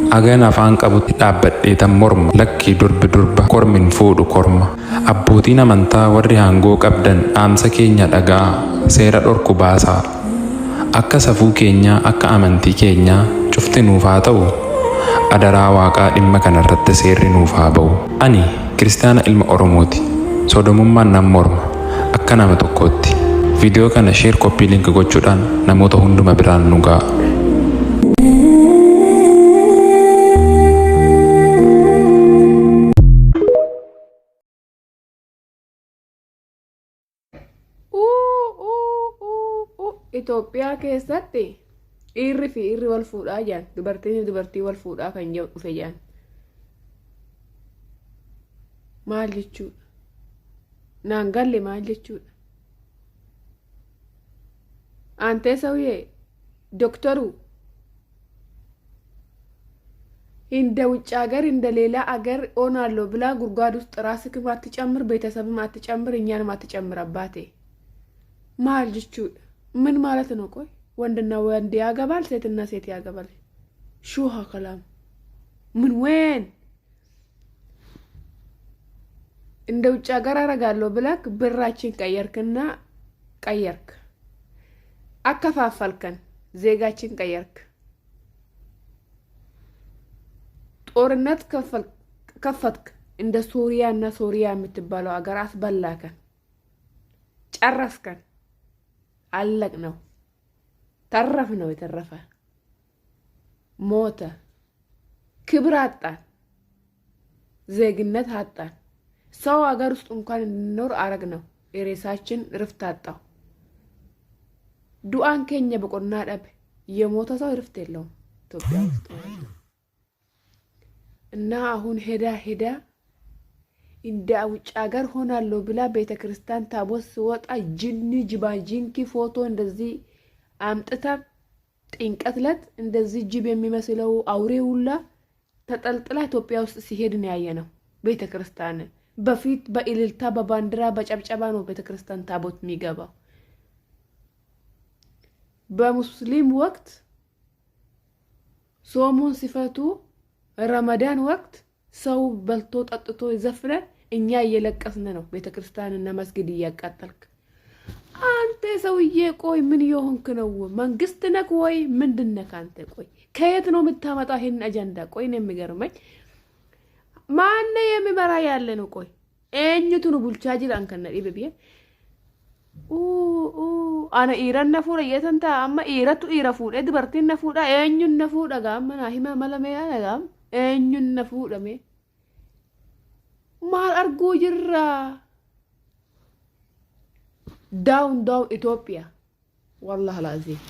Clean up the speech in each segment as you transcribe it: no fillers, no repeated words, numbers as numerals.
Agan afaan qabutti dhaabbadhee tan morma lakkii durba kormin fuudhu korma. Abbootiin amantaa warri hangoo qabdan dhaamsa keenya dhagaa seera dhorku baasaa. Akka safuu keenyaa akka amantii keenyaa cufti nuuf haa ta'u. Adaraa waaqaa dhimma kanarratti seerri nuuf haa ba'u. Ani kiristaana ilma Oromooti. Sodomummaan nan morma akka nama tokkootti. Viidiyoo kana sheer koppii link gochuudhaan namoota hunduma biraan nu ga'a. Itoophiyaa keessatti dhiirri fi dhiirri wal fuudhaa jiran dubartiin dubartii wal fuudhaa kan jedhu dhufe jiran maal jechuudha? Naan galle maal jechuudha? Antee sawiyee doktoru እንደ ውጭ ሀገር እንደ ሌላ ሀገር ሆናለሁ ብላ ጉድጓድ ውስጥ ራስክም አትጨምር ቤተሰብም አትጨምር እኛንም አትጨምር አባቴ ማል ጅቹ ምን ማለት ነው? ቆይ ወንድና ወንድ ያገባል ሴትና ሴት ያገባል ሹሃ ከላም ምን ወን እንደ ውጭ ሀገር አረጋለሁ ብላክ ብራችን ቀየርክ አከፋፈልከን ዜጋችን ቀየርክ ጦርነት ከፈትክ እንደ ሱሪያና ሶሪያ የምትባለው ሀገር አስበላከን ጨረስከን አለቅ ነው ተረፍ ነው የተረፈ ሞተ ክብር አጣን ዜግነት አጣን ሰው ሀገር ውስጥ እንኳን እንኖር አረግ ነው የሬሳችን ርፍት አጣው ዱአን ከኛ በቆና ዳብ የሞተ ሰው ርፍት የለውም ኢትዮጵያ ውስጥ እና አሁን ሄዳ እንደ ውጭ ሀገር ሆናለሁ ብላ ቤተክርስቲያን ታቦት ሲወጣ ጅባንጂንኪ ፎቶ እንደዚህ አምጥታ ጥንቀትለት እንደዚህ ጅብ የሚመስለው አውሬ ሁላ ተጠልጥላ ኢትዮጵያ ውስጥ ሲሄድ ነው ያየነው ቤተክርስቲያን በፊት በእልልታ በባንዲራ በጨብጨባ ነው ቤተክርስቲያን ታቦት የሚገባው በሙስሊም ወቅት ጾሙን ሲፈቱ ረመዳን ወቅት ሰው በልቶ ጠጥቶ ይዘፍናል እኛ እየለቀስን ነው ቤተክርስቲያንና መስጊድ እያቃጠልክ አንተ ሰውዬ ቆይ ምን ይሆንክ ነው መንግስት ነክ ወይ ምንድነክ አንተ ቆይ ከየት ነው የምታመጣ ይሄን አጀንዳ ቆይ ነው የሚገርመኝ ማን የሚመራ ያለ ነው ቆይ እኝቱ ነው ቡልቻጅል አንከነ ዲበቢያ አና ኢራን ነፉራ የተንታ አማ ኢራቱ ኢራፉ ድበርቲን ነፉዳ እኙን ነፉዳ ጋማ ሂማ መለመያ ጋም እኙን ነፉዳሜ ማል አርጎ ጅራ ዳውን ኢትዮጵያ والله العظيم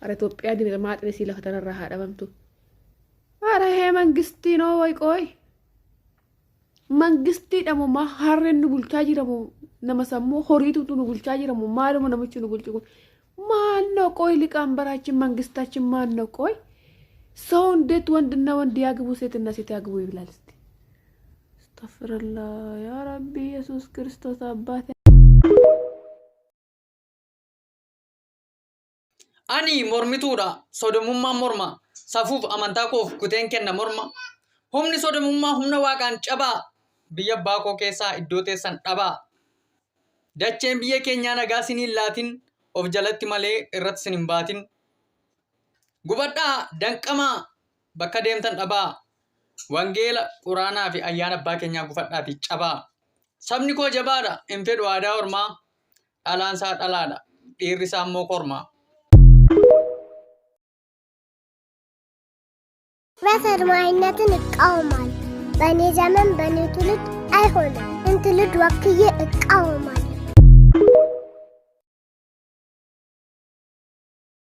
አረ ኢትዮጵያ ግን ማጥሬ ሲለፈ ተነራሃ ደምቱ አረ ይሄ መንግስቲ ነው ወይ ቆይ መንግስቲ ደሞ ማሐረን ቡልቻጂ ደሞ ነመሰሙ ሆሪቱ ቱኑ ቡልቻጂ ደሞ ማለሙ ነምቹ ቡልጭ ማን ነው ቆይ ሊቃምበራችን መንግስታችን ማን ነው ቆይ ሰው እንዴት ወንድና ወንድ ያግቡ ሴትና ሴት ያግቡ ይብላል እስቲ አስተግፍሩላህ ያ ረቢ ኢየሱስ ክርስቶስ አባቴ አኒ ሞርሚቱዳ ሶዶሙማ ሞርማ ሳፉፍ አማንታኮፍ ኩቴን ከነ ሞርማ ሁምኒ ሶዶሙማ ሁምነ ዋቃን ጨባ ቢየባኮ ኬሳ ኢዶቴሰን ዳባ ዳቼን ቢየ ኬኛ ነጋሲኒ ላቲን ኦፍ ጀለቲ ማሌ እረት ሲንባቲን ጉበዳ ደንቀማ bakka deemtan dhaba wangeela quraanaa fi ayyaana abbaa keenyaa gufadhaa fi cabaa sabni koo jabaadha hin fedhu aadaa ormaa dhalaansaa dhalaadha dhiirrisaa immoo kormaa በፈርማይነትን እቃወማለሁ በእኔ ዘመን በእኔ ትውልድ አይሆንም እንትልድ ወክዬ እቃወማለሁ